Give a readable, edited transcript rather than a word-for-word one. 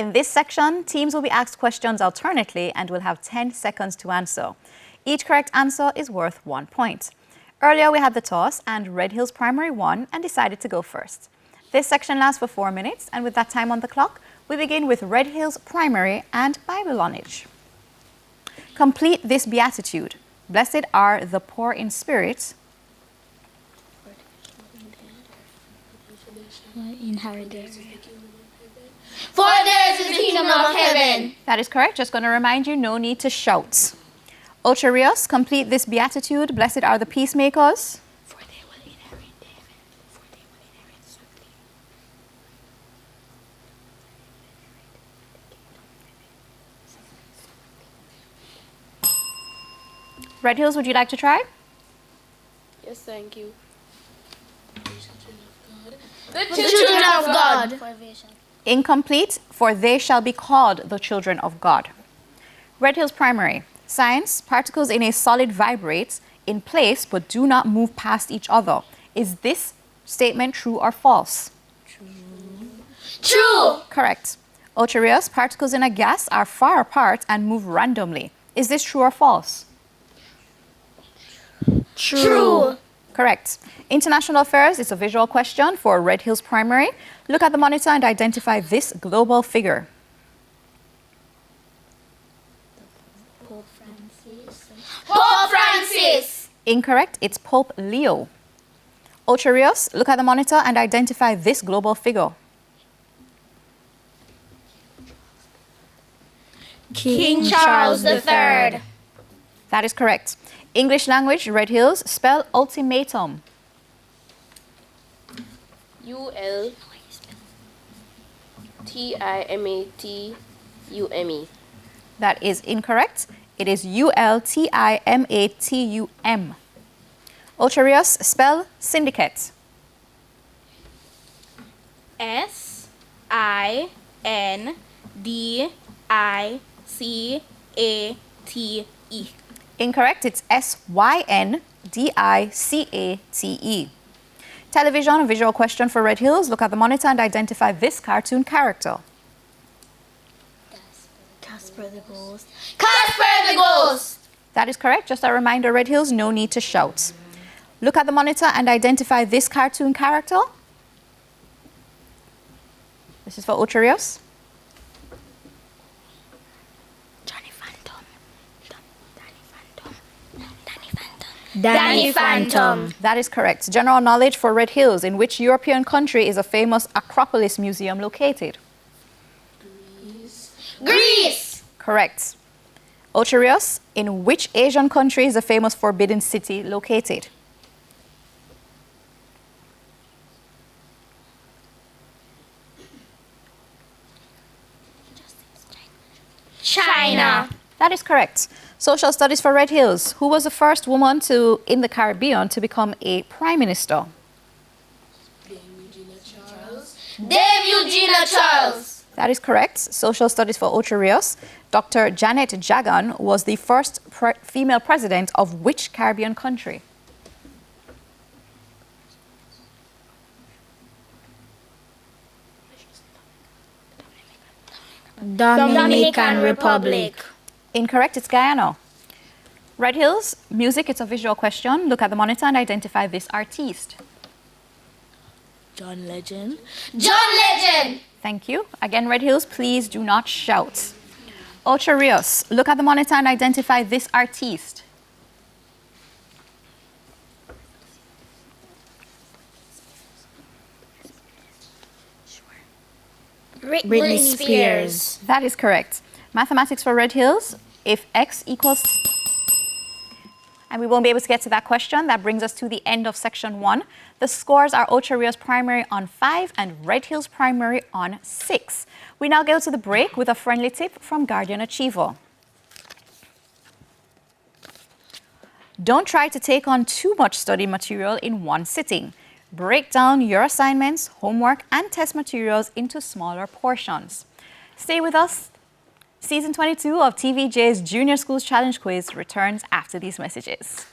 In this section, teams will be asked questions alternately and will have 10 seconds to answer. Each correct answer is worth 1 point. Earlier, we had the toss and Red Hills Primary won and decided to go first. This section lasts for 4 minutes, and with that time on the clock, we begin with Red Hills Primary and Bible knowledge. Complete this beatitude. Blessed are the poor in spirit. For theirs is the kingdom of heaven. That is correct. Just going to remind you, no need to shout. Ocho Rios, complete this beatitude. Blessed are the peacemakers. For they will inherit heaven. For they will inherit something. Red Hills, would you like to try? Yes, thank you. The children of God. Incomplete, for they shall be called the children of God. Red Hills Primary. Science, particles in a solid vibrate in place but do not move past each other. Is this statement true or false? True. Correct. Ocho Rios, particles in a gas are far apart and move randomly. Is this true or false? True. Correct. International affairs is a visual question for Red Hills Primary. Look at the monitor and identify this global figure. Pope Francis. Incorrect. It's Pope Leo. Ocho Rios, look at the monitor and identify this global figure. King Charles III. That is correct. English language, Red Hills, spell ultimatum. ULTIMATUME. That is incorrect. It is ULTIMATUM. Ocho Rios, spell syndicate. SINDICATE. Incorrect. It's SYNDICATE. Television, a visual question for Red Hills. Look at the monitor and identify this cartoon character. Casper the Ghost. Casper the Ghost. That is correct. Just a reminder, Red Hills, no need to shout. Look at the monitor and identify this cartoon character. This is for Ocho Rios. Danny Phantom. That is correct. General knowledge for Red Hills. In which European country is a famous Acropolis Museum located? Greece. Correct. Ocho Rios, in which Asian country is a famous Forbidden City located? China. That is correct. Social studies for Red Hills. Who was the first woman in the Caribbean to become a prime minister? Dame Eugenia Charles. That is correct. Social studies for Ocho Rios. Dr. Janet Jagan was the first female president of which Caribbean country? Dominican Republic. Incorrect, it's Guyana. Red Hills, music, it's a visual question. Look at the monitor and identify this artiste. John Legend. John Legend. Thank you. Again, Red Hills, please do not shout. Ocho Rios, look at the monitor and identify this artiste. Britney Spears. That is correct. Mathematics for Red Hills, if x equals... And we won't be able to get to that question. That brings us to the end of section 1. The scores are Ocho Rios Primary on 5 and Red Hills Primary on 6. We now go to the break with a friendly tip from Guardian Achiever. Don't try to take on too much study material in one sitting. Break down your assignments, homework, and test materials into smaller portions. Stay with us. Season 22 of TVJ's Junior Schools Challenge Quiz returns after these messages.